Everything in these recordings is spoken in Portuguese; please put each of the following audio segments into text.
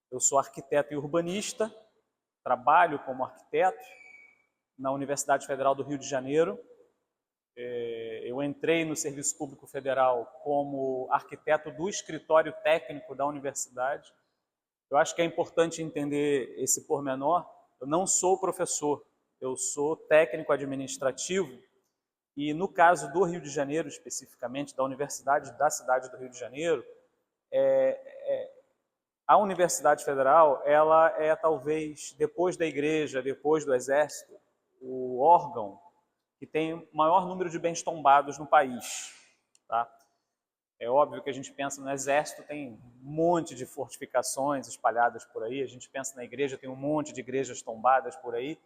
Eu sou arquiteto e urbanista, trabalho como arquiteto na Universidade Federal do Rio de Janeiro. Eu entrei no Serviço Público Federal como arquiteto do escritório técnico da universidade. Eu acho que é importante entender esse pormenor. Eu não sou professor, eu sou técnico administrativo e no caso do Rio de Janeiro, especificamente, da Universidade da cidade do Rio de Janeiro, a Universidade Federal, ela é talvez, depois da igreja, depois do exército, o órgão que tem o maior número de bens tombados no país. Tá? É óbvio que a gente pensa no exército, tem um monte de fortificações espalhadas por aí, a gente pensa na igreja, tem um monte de igrejas tombadas por aí,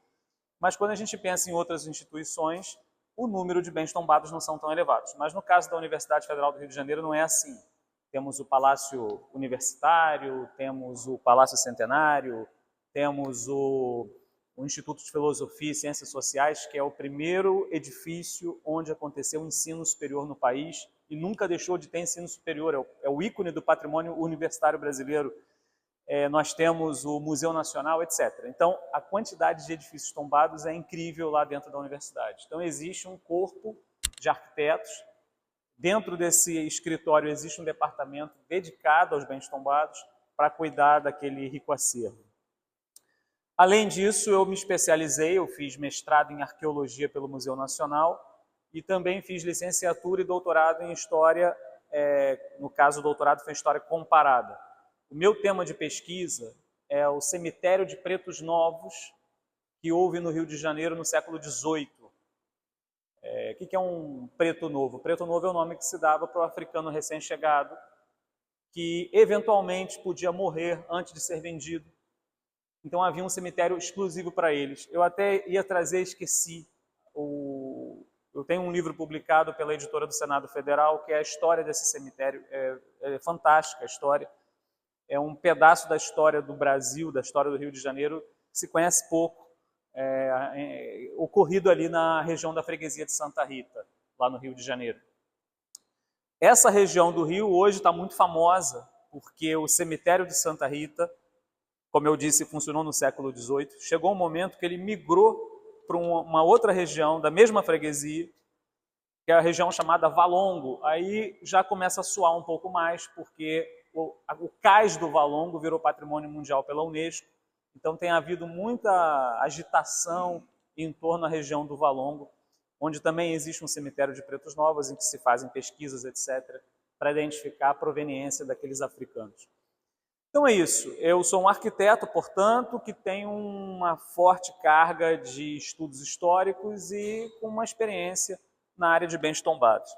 mas quando a gente pensa em outras instituições, o número de bens tombados não são tão elevados. Mas no caso da Universidade Federal do Rio de Janeiro não é assim. Temos o Palácio Universitário, temos o Palácio Centenário, temos o Instituto de Filosofia e Ciências Sociais, que é o primeiro edifício onde aconteceu o ensino superior no país e nunca deixou de ter ensino superior, é o ícone do patrimônio universitário brasileiro. Nós temos o Museu Nacional, etc. Então, a quantidade de edifícios tombados é incrível lá dentro da universidade. Então, existe um corpo de arquitetos. Dentro desse escritório existe um departamento dedicado aos bens tombados para cuidar daquele rico acervo. Além disso, eu me especializei, eu fiz mestrado em arqueologia pelo Museu Nacional e também fiz licenciatura e doutorado em história, no caso o doutorado foi em história comparada. O meu tema de pesquisa é o cemitério de pretos novos que houve no Rio de Janeiro no século XVIII. O que é um preto novo? Preto novo é o nome que se dava para o africano recém-chegado, que eventualmente podia morrer antes de ser vendido. Então havia um cemitério exclusivo para eles. Eu até ia trazer, esqueci. Eu tenho um livro publicado pela editora do Senado Federal, que é a história desse cemitério. É fantástica a história. É um pedaço da história do Brasil, da história do Rio de Janeiro, que se conhece pouco, ocorrido ali na região da freguesia de Santa Rita, lá no Rio de Janeiro. Essa região do Rio hoje está muito famosa, porque o cemitério de Santa Rita, como eu disse, funcionou no século XVIII, chegou um momento que ele migrou para uma outra região da mesma freguesia, que é a região chamada Valongo. Aí já começa a suar um pouco mais, porque o cais do Valongo virou patrimônio mundial pela Unesco, então tem havido muita agitação em torno da região do Valongo, onde também existe um cemitério de pretos novos, em que se fazem pesquisas, etc., para identificar a proveniência daqueles africanos. Então é isso, eu sou um arquiteto, portanto, que tem uma forte carga de estudos históricos e com uma experiência na área de bens tombados.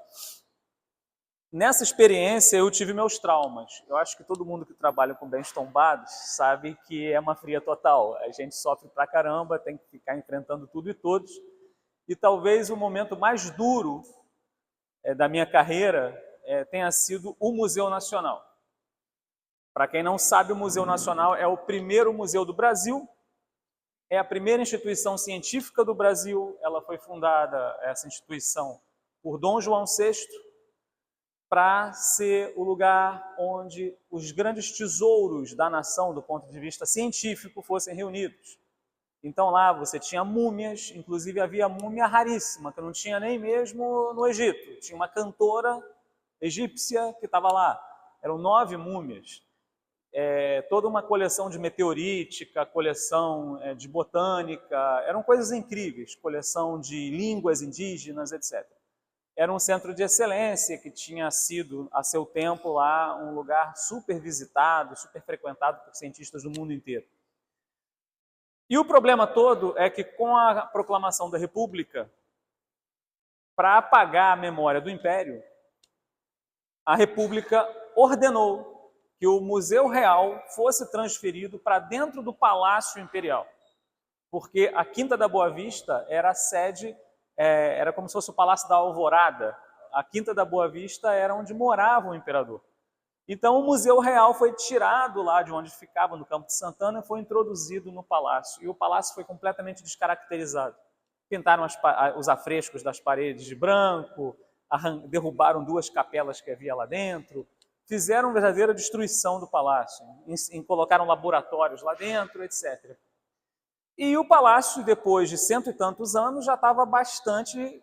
Nessa experiência eu tive meus traumas. Eu acho que todo mundo que trabalha com bens tombados sabe que é uma fria total. A gente sofre pra caramba, tem que ficar enfrentando tudo e todos. E talvez o momento mais duro da minha carreira tenha sido o Museu Nacional. Para quem não sabe, o Museu Nacional é o primeiro museu do Brasil, é a primeira instituição científica do Brasil. Ela foi fundada, essa instituição, por Dom João VI, para ser o lugar onde os grandes tesouros da nação, do ponto de vista científico, fossem reunidos. Então lá você tinha múmias, inclusive havia múmia raríssima, que não tinha nem mesmo no Egito. Tinha uma cantora egípcia que estava lá. Eram 9 múmias. Toda uma coleção de meteorítica, coleção de botânica, eram coisas incríveis, coleção de línguas indígenas, etc. Era um centro de excelência que tinha sido, a seu tempo, lá um lugar super visitado, super frequentado por cientistas do mundo inteiro. E o problema todo é que, com a proclamação da República, para apagar a memória do Império, a República ordenou que o Museu Real fosse transferido para dentro do Palácio Imperial, porque a Quinta da Boa Vista era a sede, era como se fosse o Palácio da Alvorada. A Quinta da Boa Vista era onde morava o imperador. Então o Museu Real foi tirado lá de onde ficava, no Campo de Santana, e foi introduzido no palácio. E o palácio foi completamente descaracterizado. Pintaram os afrescos das paredes de branco, derrubaram 2 capelas que havia lá dentro, fizeram uma verdadeira destruição do palácio, colocaram laboratórios lá dentro, etc. E o palácio, depois de 100 e tantos anos, já estava bastante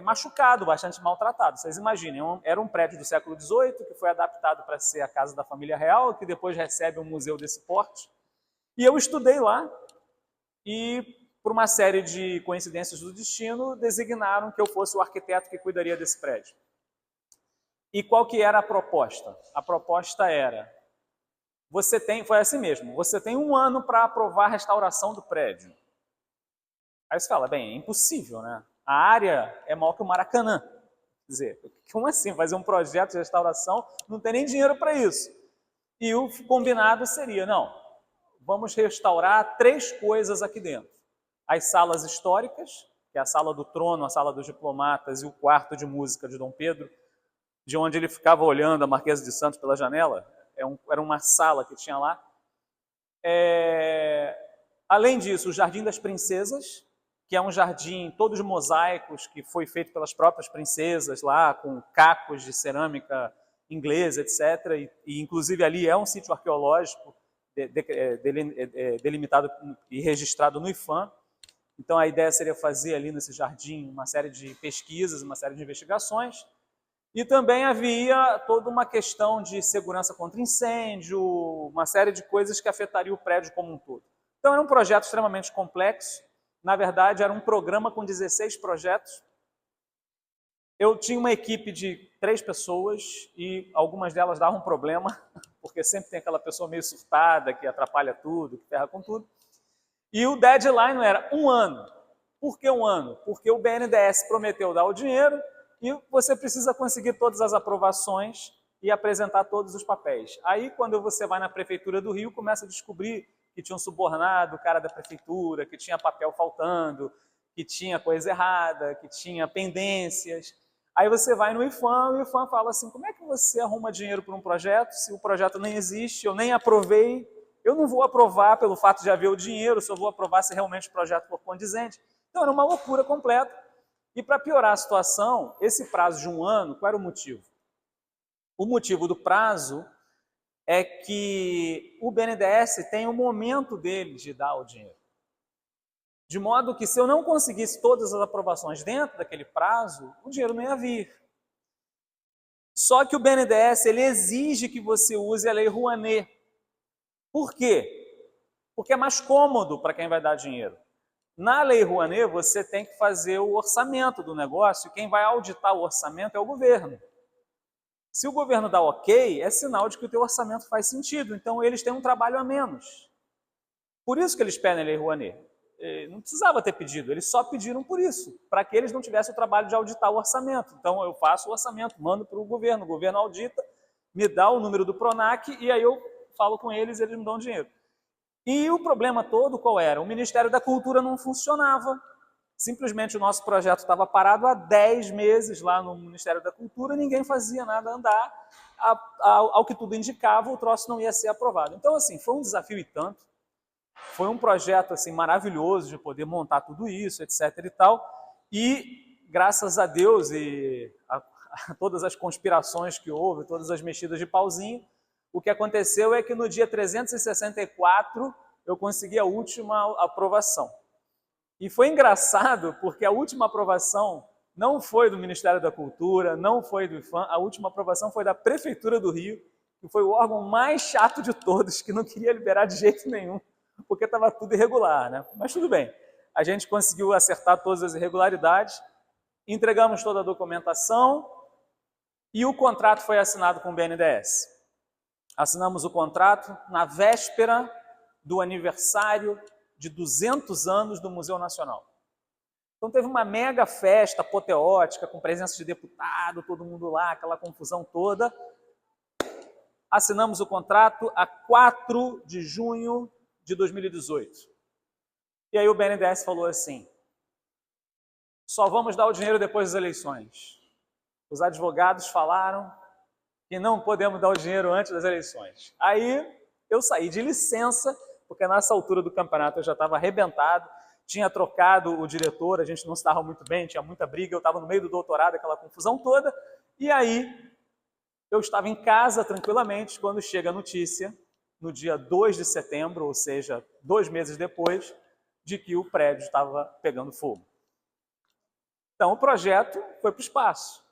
machucado, bastante maltratado. Vocês imaginem, era um prédio do século XVIII, que foi adaptado para ser a casa da família real, que depois recebe um museu desse porte. E eu estudei lá, e por uma série de coincidências do destino, designaram que eu fosse o arquiteto que cuidaria desse prédio. E qual que era a proposta? A proposta era, foi assim mesmo, você tem 1 ano para aprovar a restauração do prédio. Aí você fala, bem, é impossível, né? A área é maior que o Maracanã. Quer dizer, como assim fazer um projeto de restauração? Não tem nem dinheiro para isso. E o combinado seria, não, vamos restaurar 3 coisas aqui dentro. As salas históricas, que é a sala do trono, a sala dos diplomatas e o quarto de música de Dom Pedro, de onde ele ficava olhando a Marquesa de Santos pela janela. Era uma sala que tinha lá. Além disso, o Jardim das Princesas, que é um jardim todo de mosaicos, que foi feito pelas próprias princesas lá, com cacos de cerâmica inglesa, etc. E inclusive ali é um sítio arqueológico delimitado e registrado no IPHAN. Então a ideia seria fazer ali nesse jardim uma série de pesquisas, uma série de investigações. E também havia toda uma questão de segurança contra incêndio, uma série de coisas que afetaria o prédio como um todo. Então era um projeto extremamente complexo. Na verdade, era um programa com 16 projetos. Eu tinha uma equipe de 3 pessoas e algumas delas davam problema, porque sempre tem aquela pessoa meio surtada, que atrapalha tudo, que ferra com tudo. E o deadline era 1 ano. Por que 1 ano? Porque o BNDES prometeu dar o dinheiro e você precisa conseguir todas as aprovações e apresentar todos os papéis. Aí, quando você vai na Prefeitura do Rio, começa a descobrir que tinham subornado o cara da Prefeitura, que tinha papel faltando, que tinha coisa errada, que tinha pendências. Aí você vai no IPHAN e o IPHAN fala assim, como é que você arruma dinheiro para um projeto se o projeto nem existe, eu nem aprovei, eu não vou aprovar pelo fato de haver o dinheiro, só vou aprovar se realmente o projeto for condizente. Então era uma loucura completa. E para piorar a situação, esse prazo de 1 ano, qual era o motivo? O motivo do prazo é que o BNDES tem o momento dele de dar o dinheiro. De modo que se eu não conseguisse todas as aprovações dentro daquele prazo, o dinheiro não ia vir. Só que o BNDES ele exige que você use a Lei Rouanet. Por quê? Porque é mais cômodo para quem vai dar dinheiro. Na Lei Rouanet, você tem que fazer o orçamento do negócio e quem vai auditar o orçamento é o governo. Se o governo dá ok, é sinal de que o teu orçamento faz sentido. Então, eles têm um trabalho a menos. Por isso que eles pedem a Lei Rouanet. Não precisava ter pedido, eles só pediram por isso, para que eles não tivessem o trabalho de auditar o orçamento. Então, eu faço o orçamento, mando para o governo audita, me dá o número do PRONAC e aí eu falo com eles e eles me dão dinheiro. E o problema todo qual era? O Ministério da Cultura não funcionava. Simplesmente o nosso projeto estava parado há 10 meses lá no Ministério da Cultura e ninguém fazia nada andar. Ao que tudo indicava, o troço não ia ser aprovado. Então, assim, foi um desafio e tanto. Foi um projeto assim, maravilhoso de poder montar tudo isso, etc. e tal. E, graças a Deus e a todas as conspirações que houve, todas as mexidas de pauzinho, o que aconteceu é que no dia 364 eu consegui a última aprovação. E foi engraçado porque a última aprovação não foi do Ministério da Cultura, não foi do IPHAN, a última aprovação foi da Prefeitura do Rio, que foi o órgão mais chato de todos, que não queria liberar de jeito nenhum, porque estava tudo irregular, né? Mas tudo bem, a gente conseguiu acertar todas as irregularidades, entregamos toda a documentação e o contrato foi assinado com o BNDES. Assinamos o contrato na véspera do aniversário de 200 anos do Museu Nacional. Então teve uma mega festa apoteótica, com presença de deputado, todo mundo lá, aquela confusão toda. Assinamos o contrato a 4 de junho de 2018. E aí o BNDES falou assim, só vamos dar o dinheiro depois das eleições. Os advogados falaram que não podemos dar o dinheiro antes das eleições. Aí eu saí de licença, porque nessa altura do campeonato eu já estava arrebentado, tinha trocado o diretor, a gente não se dava muito bem, tinha muita briga, eu estava no meio do doutorado, aquela confusão toda, e aí Eu estava em casa tranquilamente quando chega a notícia, no dia 2 de setembro, ou seja, 2 meses depois, de que o prédio estava pegando fogo. Então o projeto foi para o espaço.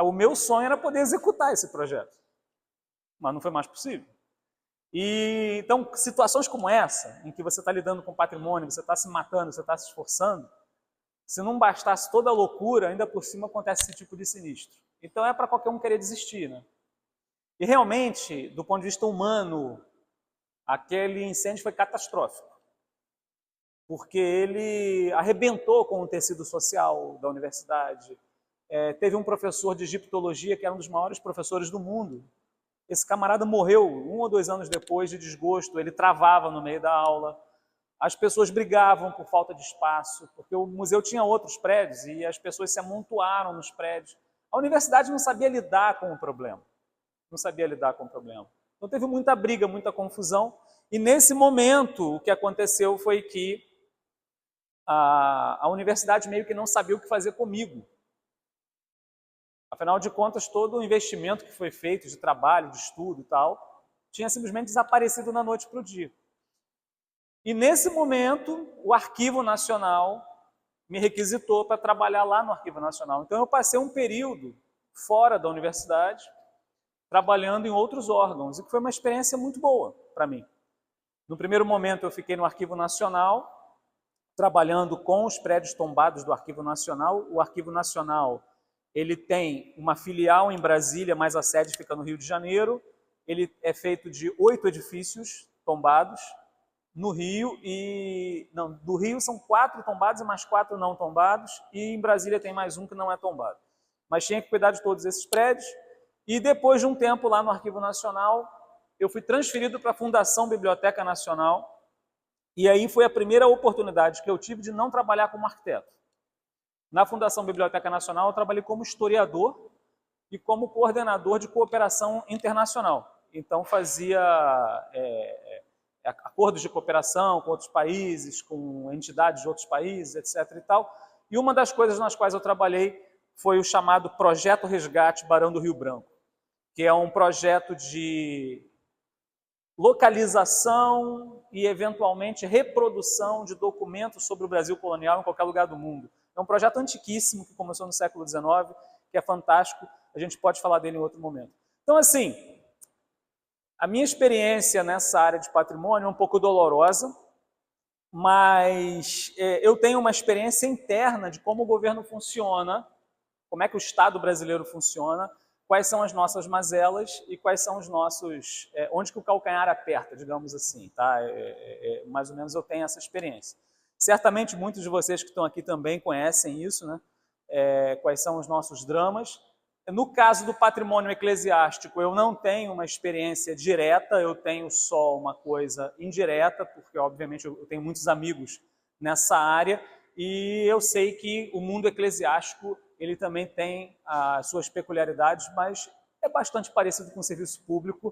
O meu sonho era poder executar esse projeto, mas não foi mais possível. E então, situações como essa, em que você está lidando com patrimônio, você está se matando, você está se esforçando, se não bastasse toda a loucura, ainda por cima acontece esse tipo de sinistro. Então é para qualquer um querer desistir, né? E realmente, do ponto de vista humano, aquele incêndio foi catastrófico, porque ele arrebentou com o tecido social da universidade. Teve um professor de egiptologia que era um dos maiores professores do mundo. Esse camarada morreu 1 ou 2 anos depois de desgosto, ele travava no meio da aula. As pessoas brigavam por falta de espaço, porque o museu tinha outros prédios e as pessoas se amontoaram nos prédios. A universidade não sabia lidar com o problema. Não sabia lidar com o problema. Então teve muita briga, muita confusão. E nesse momento, o que aconteceu foi que a universidade meio que não sabia o que fazer comigo. Afinal de contas, todo o investimento que foi feito de trabalho, de estudo e tal, tinha simplesmente desaparecido da noite para o dia. E nesse momento, o Arquivo Nacional me requisitou para trabalhar lá no Arquivo Nacional. Então eu passei um período fora da universidade, trabalhando em outros órgãos, e que foi uma experiência muito boa para mim. No primeiro momento eu fiquei no Arquivo Nacional, trabalhando com os prédios tombados do Arquivo Nacional. O Arquivo Nacional, ele tem uma filial em Brasília, mas a sede fica no Rio de Janeiro. Ele é feito de 8 edifícios tombados no Rio, do Rio são 4 tombados e mais 4 não tombados, e em Brasília tem mais um que não é tombado. Mas tinha que cuidar de todos esses prédios, e depois de um tempo lá no Arquivo Nacional, eu fui transferido para a Fundação Biblioteca Nacional, e aí foi a primeira oportunidade que eu tive de não trabalhar como arquiteto. Na Fundação Biblioteca Nacional, eu trabalhei como historiador e como coordenador de cooperação internacional. Então, fazia acordos de cooperação com outros países, com entidades de outros países, etc. e tal. E uma das coisas nas quais eu trabalhei foi o chamado Projeto Resgate Barão do Rio Branco, que é um projeto de localização e, eventualmente, reprodução de documentos sobre o Brasil colonial em qualquer lugar do mundo. É um projeto antiquíssimo que começou no século XIX, que é fantástico, a gente pode falar dele em outro momento. Então, assim, a minha experiência nessa área de patrimônio é um pouco dolorosa, mas eu tenho uma experiência interna de como o governo funciona, como é que o Estado brasileiro funciona, quais são as nossas mazelas e quais são os nossos... onde que o calcanhar aperta, digamos assim, tá? Mais ou menos eu tenho essa experiência. Certamente muitos de vocês que estão aqui também conhecem isso, né? Quais são os nossos dramas. No caso do patrimônio eclesiástico, eu não tenho uma experiência direta, eu tenho só uma coisa indireta, porque, obviamente, eu tenho muitos amigos nessa área, e eu sei que o mundo eclesiástico ele também tem as suas peculiaridades, mas é bastante parecido com o serviço público.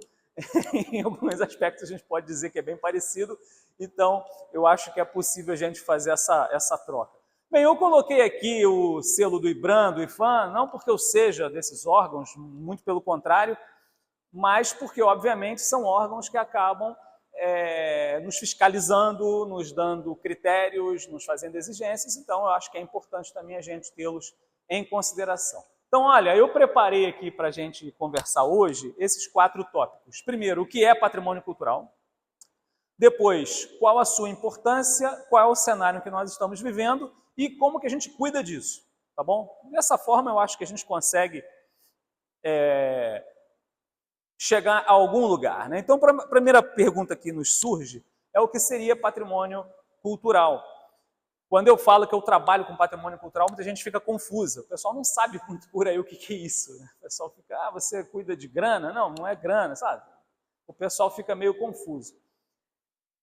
Em alguns aspectos a gente pode dizer que é bem parecido, então eu acho que é possível a gente fazer essa troca. Bem, eu coloquei aqui o selo do IBRAM, do IFAM, não porque eu seja desses órgãos, muito pelo contrário, mas porque, obviamente, são órgãos que acabam nos fiscalizando, nos dando critérios, nos fazendo exigências, então eu acho que é importante também a gente tê-los em consideração. Então, olha, eu preparei aqui para a gente conversar hoje esses 4 tópicos. Primeiro, o que é patrimônio cultural? Depois, qual a sua importância, qual é o cenário que nós estamos vivendo e como que a gente cuida disso, tá bom? Dessa forma, eu acho que a gente consegue chegar a algum lugar, né? Então, a primeira pergunta que nos surge é o que seria patrimônio cultural. Quando eu falo que eu trabalho com patrimônio cultural, muita gente fica confusa. O pessoal não sabe muito por aí o que é isso, né? O pessoal fica, você cuida de grana? Não, não é grana, sabe? O pessoal fica meio confuso.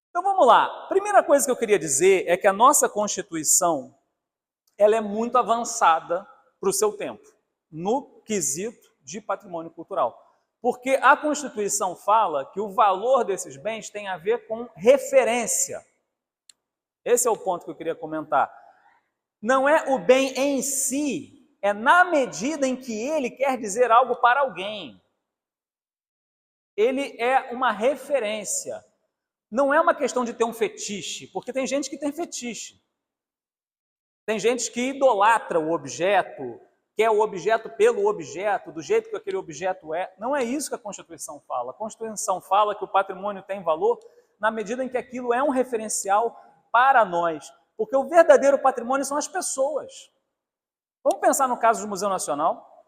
Então vamos lá. Primeira coisa que eu queria dizer é que a nossa Constituição ela é muito avançada para o seu tempo, no quesito de patrimônio cultural. Porque a Constituição fala que o valor desses bens tem a ver com referência. Esse é o ponto que eu queria comentar. Não é o bem em si, é na medida em que ele quer dizer algo para alguém. Ele é uma referência. Não é uma questão de ter um fetiche, porque tem gente que tem fetiche. Tem gente que idolatra o objeto, quer o objeto pelo objeto, do jeito que aquele objeto é. Não é isso que a Constituição fala. A Constituição fala que o patrimônio tem valor na medida em que aquilo é um referencial para nós. Porque o verdadeiro patrimônio são as pessoas. Vamos pensar no caso do Museu Nacional.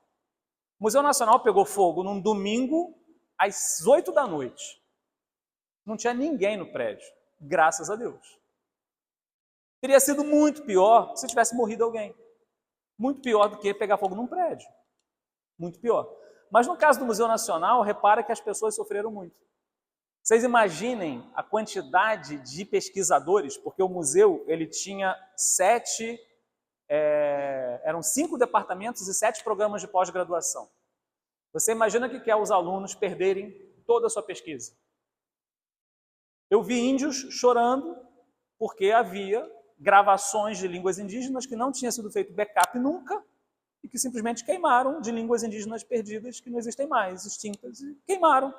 O Museu Nacional pegou fogo num domingo às 8 da noite. Não tinha ninguém no prédio, graças a Deus. Teria sido muito pior se tivesse morrido alguém. Muito pior do que pegar fogo num prédio. Muito pior. Mas no caso do Museu Nacional, repara que as pessoas sofreram muito. Vocês imaginem a quantidade de pesquisadores, porque o museu ele tinha eram 5 departamentos e 7 programas de pós-graduação. Você imagina que quer os alunos perderem toda a sua pesquisa. Eu vi índios chorando porque havia gravações de línguas indígenas que não tinha sido feito backup nunca e que simplesmente queimaram, de línguas indígenas perdidas que não existem mais, extintas, e queimaram.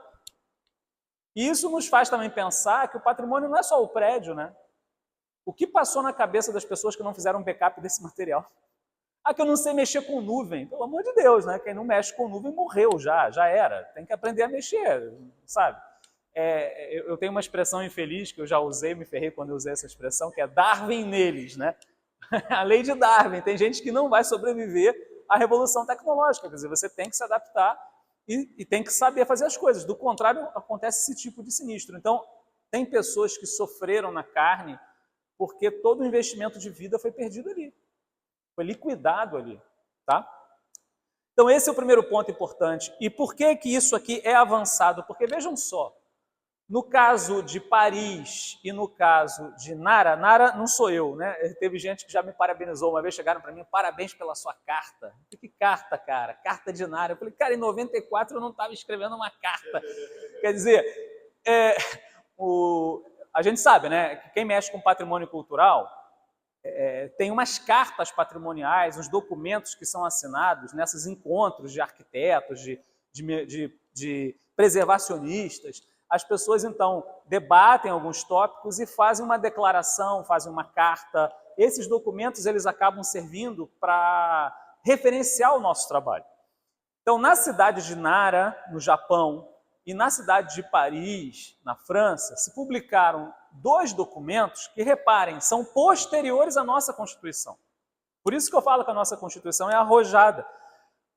E isso nos faz também pensar que o patrimônio não é só o prédio, né? O que passou na cabeça das pessoas que não fizeram backup desse material? Ah, que eu não sei mexer com nuvem. Pelo amor de Deus, né? Quem não mexe com nuvem morreu já era. Tem que aprender a mexer, sabe? Eu tenho uma expressão infeliz que eu já usei, me ferrei quando eu usei essa expressão, que é Darwin neles, né? A lei de Darwin. Tem gente que não vai sobreviver à revolução tecnológica, quer dizer, você tem que se adaptar e tem que saber fazer as coisas. Do contrário, acontece esse tipo de sinistro. Então, tem pessoas que sofreram na carne porque todo o investimento de vida foi perdido ali, foi liquidado ali, tá? Então, esse é o primeiro ponto importante. E por que que isso aqui é avançado? Porque, vejam só, no caso de Paris e no caso de Nara não sou eu, né? Teve gente que já me parabenizou, uma vez chegaram para mim, parabéns pela sua carta. Que carta, cara? Carta de Nara. Eu falei, cara, em 94 eu não estava escrevendo uma carta. Quer dizer, a gente sabe, né, que quem mexe com patrimônio cultural tem umas cartas patrimoniais, uns documentos que são assinados nesses encontros de arquitetos, de preservacionistas. As pessoas, então, debatem alguns tópicos e fazem uma declaração, fazem uma carta. Esses documentos eles acabam servindo para referenciar o nosso trabalho. Então, na cidade de Nara, no Japão, e na cidade de Paris, na França, se publicaram 2 documentos que, reparem, são posteriores à nossa Constituição. Por isso que eu falo que a nossa Constituição é arrojada.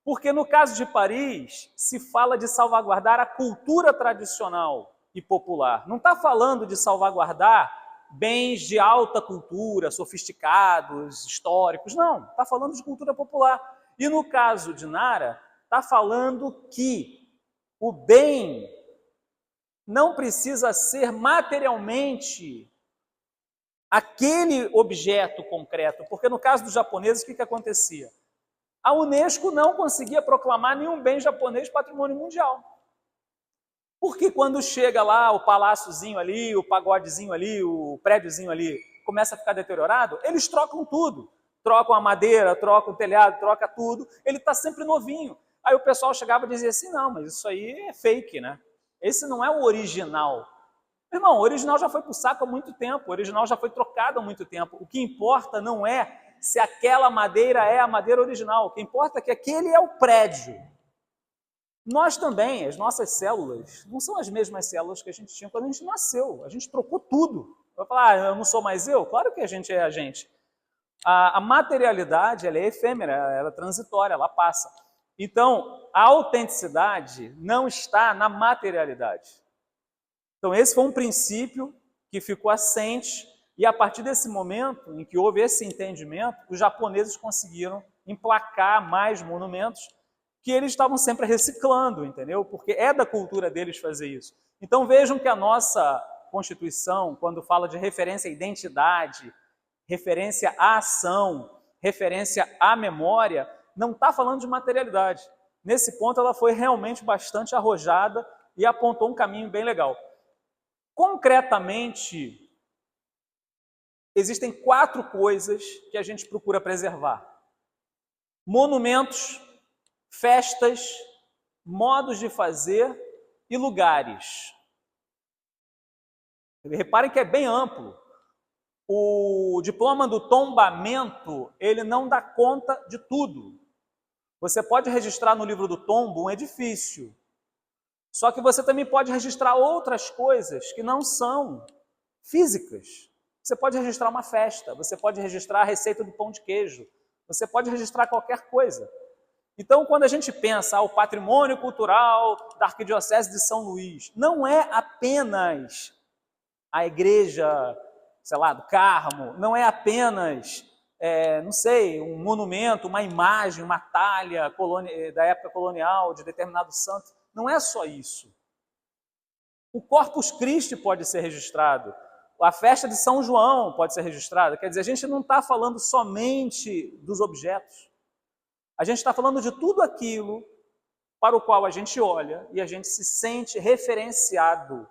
Porque no caso de Paris, se fala de salvaguardar a cultura tradicional e popular. Não está falando de salvaguardar bens de alta cultura, sofisticados, históricos, não. Está falando de cultura popular. E no caso de Nara, está falando que o bem não precisa ser materialmente aquele objeto concreto, porque no caso dos japoneses, o que acontecia? A Unesco não conseguia proclamar nenhum bem japonês patrimônio mundial. Porque quando chega lá o paláciozinho ali, o pagodezinho ali, o prédiozinho ali, começa a ficar deteriorado, eles trocam tudo. Trocam a madeira, trocam o telhado, trocam tudo. Ele está sempre novinho. Aí o pessoal chegava e dizia assim, não, mas isso aí é fake, né? Esse não é o original. Irmão, o original já foi para o saco há muito tempo, o original já foi trocado há muito tempo. O que importa não é se aquela madeira é a madeira original, o que importa é que aquele é o prédio. Nós também, as nossas células, não são as mesmas células que a gente tinha quando a gente nasceu. A gente trocou tudo. Vai falar, eu não sou mais eu? Claro que a gente é a gente. A materialidade, ela é efêmera, ela é transitória, ela passa. Então, a autenticidade não está na materialidade. Então, esse foi um princípio que ficou assente, e a partir desse momento em que houve esse entendimento, os japoneses conseguiram emplacar mais monumentos que eles estavam sempre reciclando, entendeu? Porque é da cultura deles fazer isso. Então, vejam que a nossa Constituição, quando fala de referência à identidade, referência à ação, referência à memória, não está falando de materialidade. Nesse ponto, ela foi realmente bastante arrojada e apontou um caminho bem legal. Concretamente, existem 4 coisas que a gente procura preservar. monumentos, festas, modos de fazer e lugares. Reparem que é bem amplo. O diploma do tombamento, ele não dá conta de tudo. Você pode registrar no livro do tombo um edifício, só que você também pode registrar outras coisas que não são físicas. Você pode registrar uma festa, você pode registrar a receita do pão de queijo, você pode registrar qualquer coisa. Então, quando a gente pensa o patrimônio cultural da Arquidiocese de São Luís, não é apenas a igreja, sei lá, do Carmo, não é apenas, não sei, um monumento, uma imagem, uma talha da época colonial de determinado santo. Não é só isso. O Corpus Christi pode ser registrado, a festa de São João pode ser registrada. Quer dizer, a gente não está falando somente dos objetos. A gente está falando de tudo aquilo para o qual a gente olha e a gente se sente referenciado.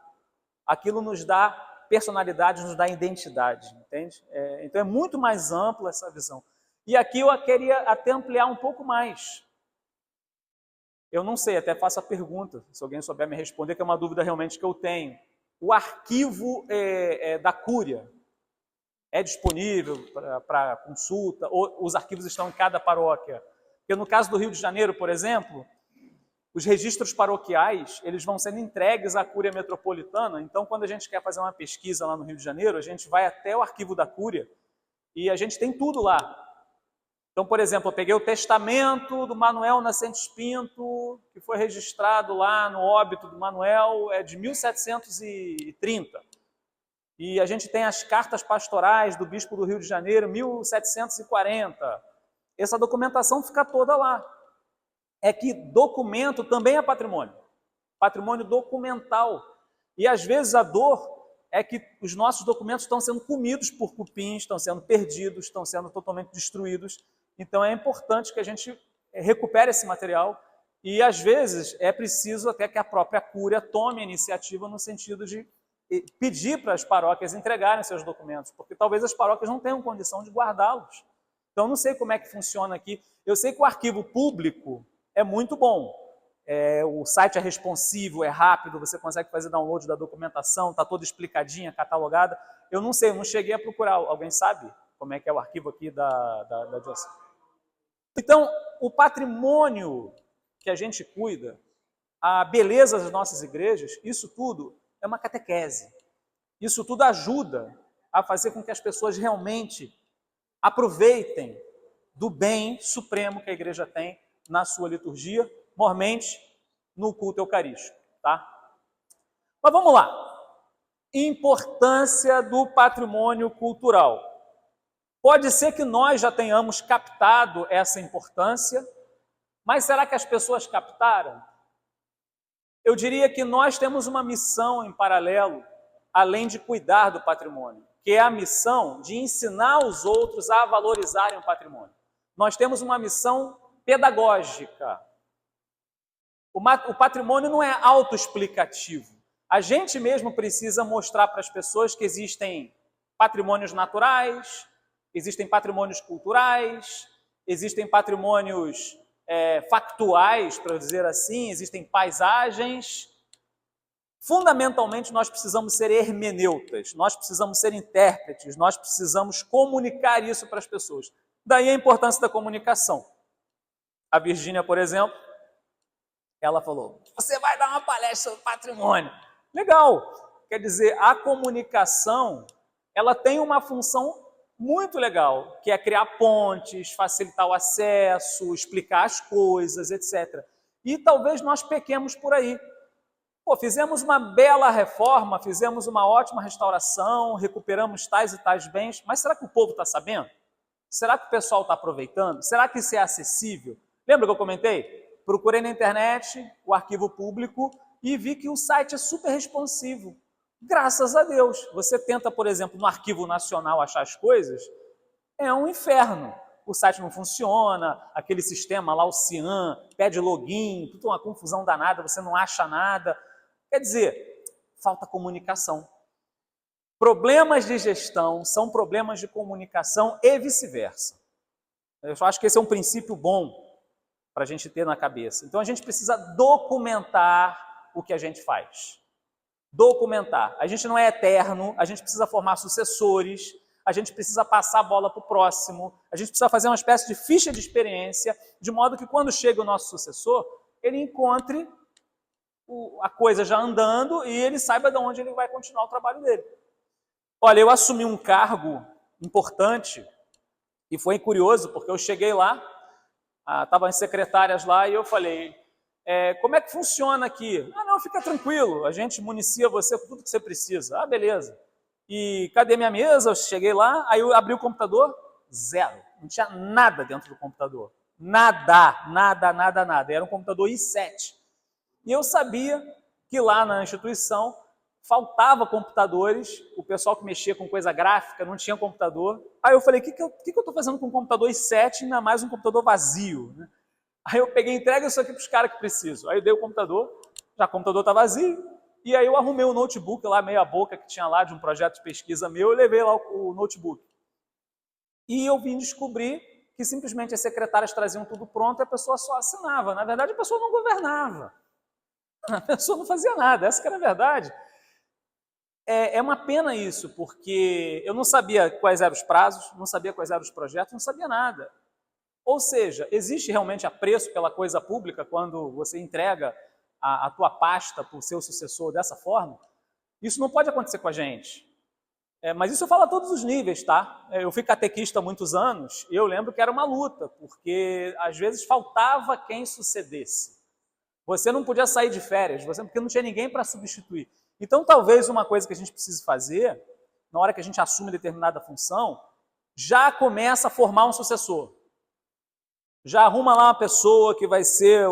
Aquilo nos dá personalidade, nos dá identidade, entende? Então é muito mais ampla essa visão. E aqui eu queria até ampliar um pouco mais. Eu não sei, até faço a pergunta, se alguém souber me responder, que é uma dúvida realmente que eu tenho. O arquivo da Cúria é disponível para consulta? Ou os arquivos estão em cada paróquia? Porque no caso do Rio de Janeiro, por exemplo, os registros paroquiais, eles vão sendo entregues à Cúria Metropolitana. Então, quando a gente quer fazer uma pesquisa lá no Rio de Janeiro, a gente vai até o arquivo da Cúria e a gente tem tudo lá. Então, por exemplo, eu peguei o testamento do Manuel Nascentes Pinto, que foi registrado lá no óbito do Manuel, é de 1730. E a gente tem as cartas pastorais do bispo do Rio de Janeiro, 1740. Essa documentação fica toda lá. É que documento também é patrimônio documental. E às vezes a dor é que os nossos documentos estão sendo comidos por cupins, estão sendo perdidos, estão sendo totalmente destruídos. Então é importante que a gente recupere esse material e às vezes é preciso até que a própria Cúria tome a iniciativa no sentido de pedir para as paróquias entregarem seus documentos, porque talvez as paróquias não tenham condição de guardá-los. Então não sei como é que funciona aqui. Eu sei que o arquivo público é muito bom. O site é responsivo, é rápido, você consegue fazer download da documentação, está toda explicadinha, catalogada. Eu não sei, eu não cheguei a procurar. Alguém sabe como é que é o arquivo aqui da diocese? Então, o patrimônio que a gente cuida, a beleza das nossas igrejas, isso tudo é uma catequese. Isso tudo ajuda a fazer com que as pessoas realmente aproveitem do bem supremo que a igreja tem na sua liturgia, mormente no culto eucarístico, tá? Mas vamos lá. Importância do patrimônio cultural. Pode ser que nós já tenhamos captado essa importância, mas será que as pessoas captaram? Eu diria que nós temos uma missão em paralelo, além de cuidar do patrimônio, que é a missão de ensinar os outros a valorizarem o patrimônio. Nós temos uma missão pedagógica. O patrimônio não é autoexplicativo. A gente mesmo precisa mostrar para as pessoas que existem patrimônios naturais, existem patrimônios culturais, existem patrimônios factuais, para dizer assim, existem paisagens. Fundamentalmente, nós precisamos ser hermeneutas, nós precisamos ser intérpretes, nós precisamos comunicar isso para as pessoas. Daí a importância da comunicação. A Virgínia, por exemplo, ela falou, você vai dar uma palestra sobre patrimônio. Legal! Quer dizer, a comunicação, ela tem uma função muito legal, que é criar pontes, facilitar o acesso, explicar as coisas, etc. E talvez nós pequemos por aí. Fizemos uma bela reforma, fizemos uma ótima restauração, recuperamos tais e tais bens, mas será que o povo está sabendo? Será que o pessoal está aproveitando? Será que isso é acessível? Lembra que eu comentei? Procurei na internet o arquivo público e vi que o site é super responsivo. Graças a Deus. Você tenta, por exemplo, no Arquivo Nacional achar as coisas, é um inferno. O site não funciona, aquele sistema lá, o CIAN, pede login, tudo uma confusão danada, você não acha nada. Quer dizer, falta comunicação. Problemas de gestão são problemas de comunicação e vice-versa. Eu acho que esse é um princípio bom para a gente ter na cabeça. Então a gente precisa documentar o que a gente faz. Documentar. A gente não é eterno, a gente precisa formar sucessores, a gente precisa passar a bola para o próximo, a gente precisa fazer uma espécie de ficha de experiência, de modo que quando chega o nosso sucessor, ele encontre a coisa já andando e ele saiba de onde ele vai continuar o trabalho dele. Olha, eu assumi um cargo importante e foi curioso, porque eu cheguei lá, estavam as secretárias lá e eu falei, como é que funciona aqui? Ah, não, fica tranquilo, a gente municia você com tudo que você precisa. Ah, beleza. E cadê minha mesa? Eu cheguei lá, aí eu abri o computador, zero. Não tinha nada dentro do computador. Nada, nada, nada, nada. Era um computador i7. E eu sabia que lá na instituição faltava computadores, o pessoal que mexia com coisa gráfica não tinha computador. Aí eu falei, o que eu estou fazendo com um computador i7 e ainda mais um computador vazio? Né? Aí eu peguei, entrega isso aqui para os caras que precisam. Aí eu dei o computador, já o computador está vazio, e aí eu arrumei o notebook lá, meia boca, que tinha lá de um projeto de pesquisa meu, eu levei lá o notebook. E eu vim descobrir que simplesmente as secretárias traziam tudo pronto e a pessoa só assinava. Na verdade, a pessoa não governava. A pessoa não fazia nada, essa que era a verdade. É uma pena isso, porque eu não sabia quais eram os prazos, não sabia quais eram os projetos, não sabia nada. Ou seja, existe realmente apreço pela coisa pública quando você entrega a tua pasta para o seu sucessor dessa forma? Isso não pode acontecer com a gente. Mas isso eu falo a todos os níveis, tá? Eu fui catequista há muitos anos e eu lembro que era uma luta, porque às vezes faltava quem sucedesse. Você não podia sair de férias, porque não tinha ninguém para substituir. Então, talvez uma coisa que a gente precise fazer, na hora que a gente assume determinada função, já começa a formar um sucessor. Já arruma lá uma pessoa que vai ser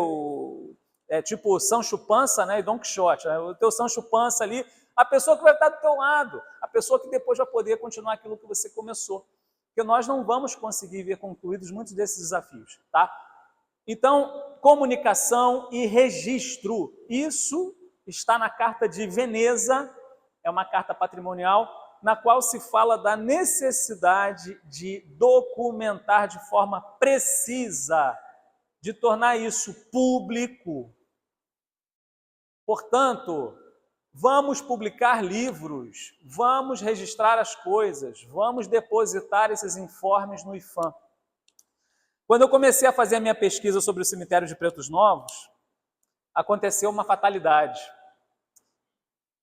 tipo Sancho Panza, né, e Don Quixote, né, o teu Sancho Panza ali, a pessoa que vai estar do teu lado, a pessoa que depois vai poder continuar aquilo que você começou. Porque nós não vamos conseguir ver concluídos muitos desses desafios, tá? Então, comunicação e registro, isso está na Carta de Veneza, é uma carta patrimonial, na qual se fala da necessidade de documentar de forma precisa, de tornar isso público. Portanto, vamos publicar livros, vamos registrar as coisas, vamos depositar esses informes no IPHAN. Quando eu comecei a fazer a minha pesquisa sobre o cemitério de Pretos Novos, aconteceu uma fatalidade.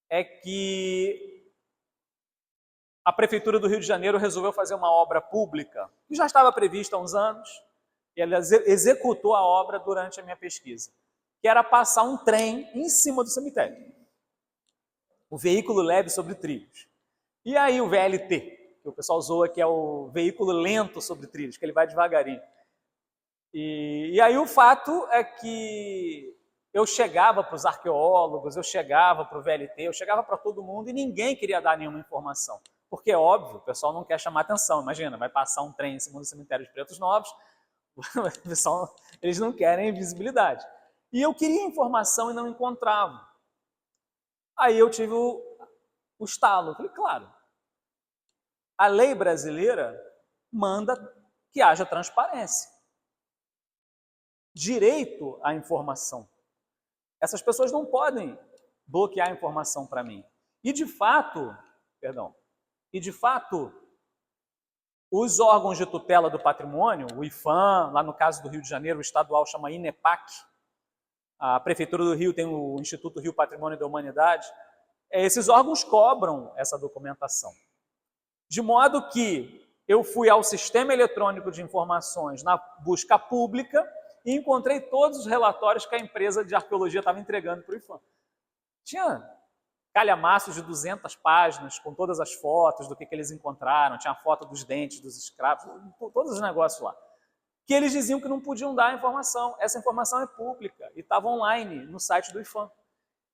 É que a Prefeitura do Rio de Janeiro resolveu fazer uma obra pública, que já estava prevista há uns anos, e ela executou a obra durante a minha pesquisa, que era passar um trem em cima do cemitério. O veículo leve sobre trilhos. E aí o VLT, que o pessoal zoa que é o veículo lento sobre trilhos, que ele vai devagarinho. E aí o fato é que eu chegava para os arqueólogos, eu chegava para o VLT, eu chegava para todo mundo e ninguém queria dar nenhuma informação. Porque, é óbvio, o pessoal não quer chamar atenção. Imagina, vai passar um trem em cima do cemitério de Pretos Novos, o pessoal, eles não querem visibilidade. E eu queria informação e não encontrava. Aí eu tive o estalo. Eu falei, claro, a lei brasileira manda que haja transparência. Direito à informação. Essas pessoas não podem bloquear a informação para mim. E de fato, os órgãos de tutela do patrimônio, o IPHAN, lá no caso do Rio de Janeiro, o estadual chama INEPAC, a Prefeitura do Rio tem o Instituto Rio Patrimônio da Humanidade, esses órgãos cobram essa documentação. De modo que eu fui ao sistema eletrônico de informações na busca pública e encontrei todos os relatórios que a empresa de arqueologia estava entregando para o IPHAN. Tinha calhamaços de 200 páginas com todas as fotos do que eles encontraram, tinha a foto dos dentes dos escravos, todos os negócios lá. Que eles diziam que não podiam dar a informação. Essa informação é pública e estava online no site do IPHAN.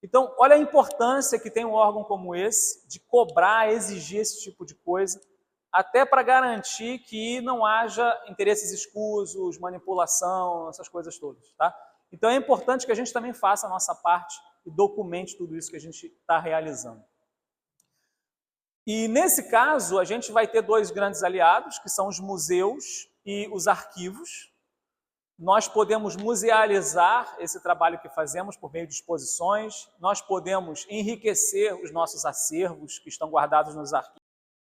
Então, olha a importância que tem um órgão como esse de cobrar, exigir esse tipo de coisa, até para garantir que não haja interesses escusos, manipulação, essas coisas todas, tá? Então é importante que a gente também faça a nossa parte e documente tudo isso que a gente está realizando. E nesse caso, a gente vai ter dois grandes aliados, que são os museus e os arquivos. Nós podemos musealizar esse trabalho que fazemos por meio de exposições, nós podemos enriquecer os nossos acervos que estão guardados nos arquivos.